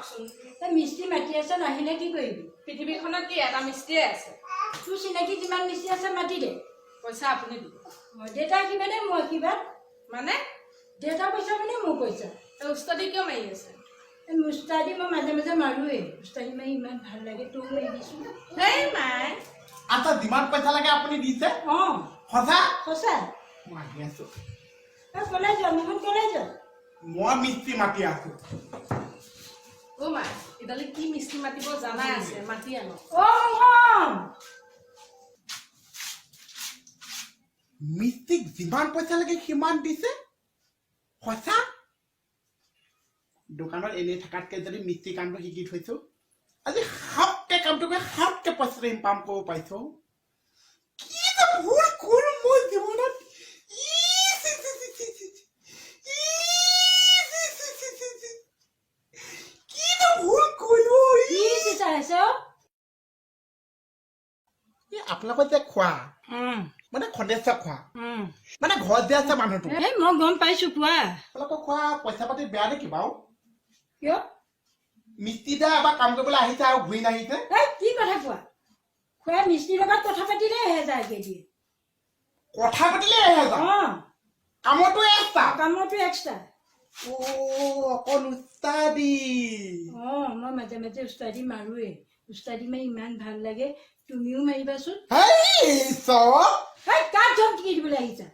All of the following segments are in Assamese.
কওকচোন মিস্ত্ৰী মাতি আছে নাহিলে কি কৰিবি পৃথিৱীখনত কি এটা মিস্ত্ৰীয়ে আছে তোৰ চিনাকি যিমান মিস্ত্ৰী আছে মাতি দে পইচা আপুনি দিব দেউতা কিবা দে মই কিবা মানে দেউতা পইচা মানে মোৰ পইচা উস্তাদি কিয় মাৰি আছে উস্তাদি মই মাজে মাজে মাৰোৱেই উস্তাদি মাৰি ইমান ভাল লাগে তোৰ মাৰি দিছোঁ হেই মাই আচ্ছা যিমান পইচা লাগে আপুনি দিছে অঁ সঁচা সঁচা মই আহি আছো কলে যোৱা মোহন কলে যোৱা মই মিস্ত্ৰী মাতি আছো অ' মাই এডালে কি মিস্ত্ৰী মাতিব জানাই আছে মাতি আনক অঁ মোহন মিস্ত্ৰীক যিমান পইচা লাগে সিমান দিছে সঁচা দোকানত এনেই থকাতকৈ যদি মিস্ত্ৰী কামটো শিকি থৈছো আজি সাপকে কামটো কৰি সাপকে পইচাটো ইনকাম কৰিব পাৰিছো কি যে ভুল কৰোঁ মই জীৱনত কি যে ভুল কৰিলো কি চিচা আছে আপোনালোকৰ যে খোৱা মানে সদস্য খোৱা মানে ঘৰত যে আছে মানুহটো এই মই গম পাইছো কোৱা আপোনালোকৰ খোৱা পইচা পাতি বেয়া নেকি বাৰু কিয় মিস্ত্ৰীটা এবাৰ কাম কৰিবলৈ আহিছে আৰু ঘূৰি নাহিছে এই কি কথা কোৱা খুৰা মিস্ত্ৰীৰ লগত কথা পাতিলে 1000কে দিয়ে কথা পাতিলে 1000 অঁ কামতো এক্সট্ৰা কামতো এক্সট্ৰা অকল উস্তাদি অঁ মই মাজে মাজে উস্তাদি মাৰোৱেই উস্তাদি মাৰি ইমান ভাল লাগে তুমিও মাৰিবাচোন হেই চব এই কাক ধমকি দিবলৈ আহিছা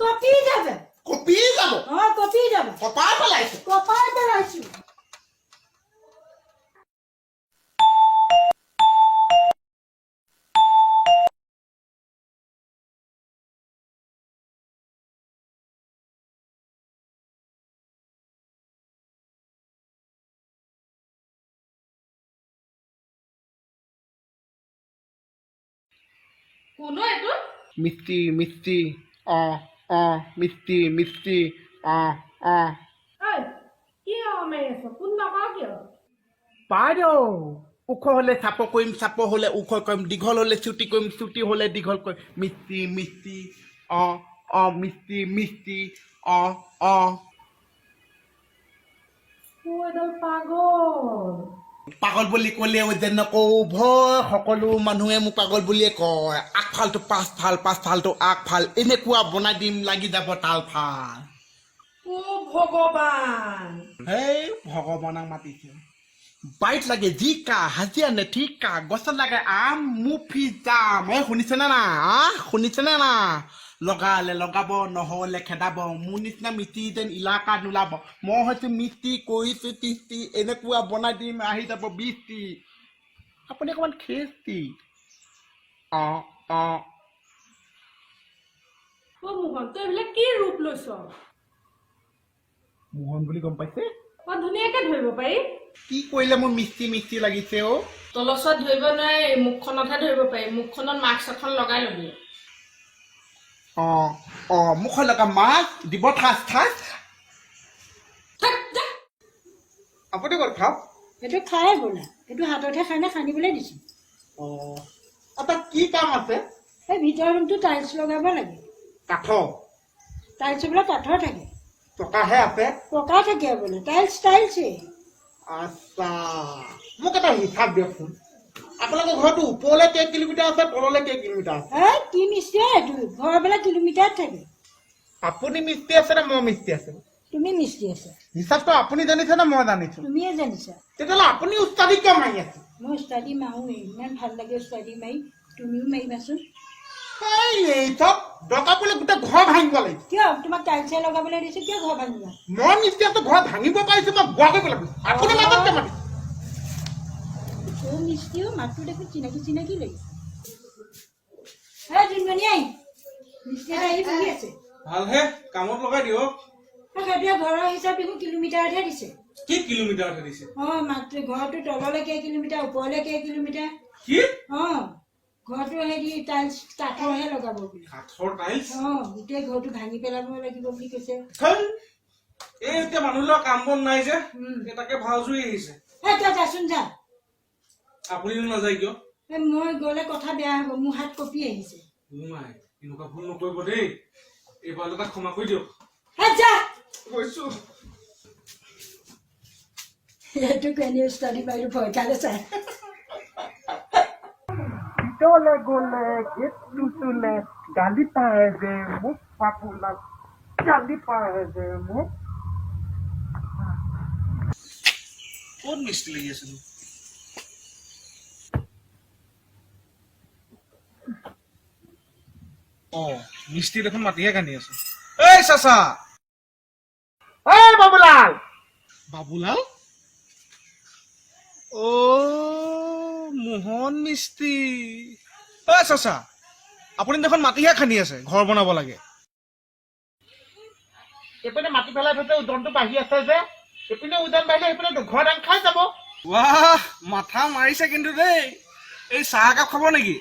কপি যাবে কপি যাব অঁ কপি যাবে কপাই পেলাইছে কপাই পেলাইছো কোনো এইটো মিস্ত্ৰী মিস্ত্ৰী মিস্ত্ৰী কি মাৰি আছ কোন নকওঁ কিয় বাইদেউ ওখ হলে চাপ কৰিম চাপ হলে ওখ কৰিম দীঘল হলে চুটি কৰিম চুটি হলে দীঘল কৰিম মিস্ত্ৰী মিস্ত্ৰী মিস্ত্ৰী মিস্ত্ৰী এডাল পাগল পাগল বুলি ক'লেও যে নকওঁ ভয় সকলো মানুহে মোক পাগল বুলিয়ে কয় আগফালটো পাছফাল পাছফালটো আগফাল এনেকুৱা বনাই দিম লাগি যাব তালফাল অ ভগৱান হেই ভগৱানক মাতিছে বাইট লাগে জিকা হাজিয়া নে ঠিকা গছত লাগে আম মুফি জাম শুনিছেনে না শুনিছেনে না লগালে লগাব নহ'লে খেদাব মোৰ নিচিনা মিস্ত্ৰী যেন ইলাকা নোলাব মই হয়তো মিস্ত্ৰী কৰিছো তিস্তি এনেকুৱা বনাই দিম আহি যাব বিস্তি আপুনি অকণমান খেস্তি মোহন তই এইবিলাক কি ৰূপ লৈছ মোহন বুলি গম পাইছে ধুনীয়াকে ধৰিব পাৰি কি কৰিলে মোৰ মিস্ত্ৰী মিস্ত্ৰী লাগিছে তলচত ধৰিব নোৱাৰি মুখখনতহে ধৰিব পাৰি মুখখনত মাস্ক এখন লগাই ল'বি মুখত লগা মাছ দিব ঠাচ ঠাচ আপুনি ক'ত খাওক সেইটো খাই বোলা সেইটো হাততহে খাই নে খান্দিবলৈ দিছোঁ এটা কি কাম আছে এই ভিতৰৰ ৰুমটো টাইলছ লগাব লাগে কাঠৰ টাইলছ বোলে কাঠৰ থাকে টকাহে আছে পকা থাকে বোলে টাইলছেই আচ্ছা মোক এটা হিচাপ দিয়কচোন আপোনালোকৰ ঘৰটো ওপৰলৈ কেই কিলোমিটাৰ আছে তললৈ কেই কিলোমিটাৰ আছে এই কি মিস্ত্ৰী এইটো ঘৰ বোলে কিলোমিটাৰত থাকে আপুনি মিস্ত্ৰী আছে নে মই মিস্ত্ৰী আছে তুমি মিস্ত্ৰী আছে হিচাপটো আপুনি জানিছে নে মই জানিছো তুমিয়ে জানিছা তেতিয়াহ'লে আপুনি উস্তাদি কিয় মাৰি আছে মই উস্তাদি মাৰোঁৱেই ইমান ভাল লাগে উস্তাদি মাৰি তুমিও মাৰিবাচোন এই চব দৰকাৰ পৰিলে গোটেই ঘৰ ভাঙিব লাগিব কিয় তোমাক টাইলছে লগাবলৈ দিছোঁ কিয় ঘৰ ভাঙিবা মই মিস্ত্ৰী আছো ঘৰ ভাঙিব পাৰিছো মই বোৱা কৰিব লাগিব আপুনি মাজতে মাতিছে তোৰ মিস্ত্ৰীও মাতটো দেখোন চিনাকি চিনাকি লাগিছে জোনমণি আহি মিস্ত্ৰী এটা আহি বহি আছে ভালহে কামত লগাই দিয়ক সেইটোৱে ঘৰৰ হিচাপ দেখোন কিলোমিটাৰতহে দিছে কি কিলোমিটাৰতে দিছে মাত্ৰ ঘৰটো তললৈ কেই কিলোমিটাৰ ওপৰলৈ কেই কিলোমিটাৰ কি ঘৰটো হেৰি টাইলছ কাঠৰহে লগাব বুলি কাঠৰ টাইলছ গোটেই ঘৰটো ভাঙি পেলাব লাগিব বুলি কৈছে এই এতিয়া মানুহবিলাক কাম বন নাই যে তাকে ভাও জুৰি আহিছে তই যাচোন যা আপুনিও নাযায় কিয় মই গ'লে কথা বেয়া হ'ব মোৰ হাত কঁপি আহিছে নাই এনেকুৱা ভুল নকৰিব দেই এইবাৰলৈ তাক ক্ষমা কৰি দিয়ক যা কৈছো এইটো কেনে উস্তাদি মাৰিলো ভয় খালে চাই ভিতৰলৈ গ'লে গেটটো চুলে গালি পাৰে যে মোক পাপুলাক গালি পাৰে যে মোক ক'ত মিস্ত্ৰী লাগি আছিলো মিস্ত্ৰী দেখোন মাটিহে কান্দি আছে এই চাচা এই বাবুলাল বাবুলাল অ মোহন মিস্ত্ৰী ঐ চাচা আপুনি দেখোন মাটিহে খান্দি আছে ঘৰ বনাব লাগে এইপিনে মাটি পেলাই থৈছে ওজনটো বাঢ়ি আছে যে এইপিনে ওজন বাঢ়িলে সেইপিনে ঘৰ দাং খাই যাব ৱাহ মাথা মাৰিছে কিন্তু দেই এই চাহ একাপ খাব নেকি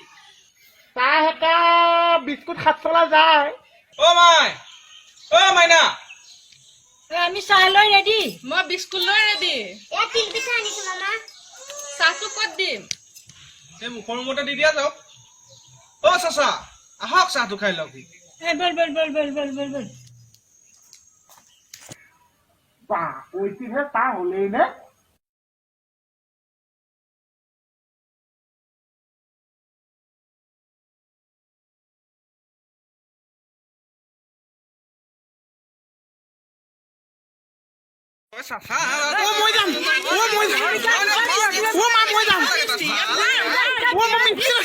চাহ একাপ বিস্কুট 7 চলা যায় অ মাই অ মাইনা আমি চাহ লৈ ৰেডি মই বিস্কুট লৈ ৰেডি চাহটো ক'ত দিম এই মুখৰ ৰুমতে দি দিয়া যাওক অ চাচা আহক চাহটো খাই লওক বল বল বল বল বল বল বল বা কৈছিহে চাহ হ'লেই নে চাচা মই যাম মই যাম মই যাম মই যাম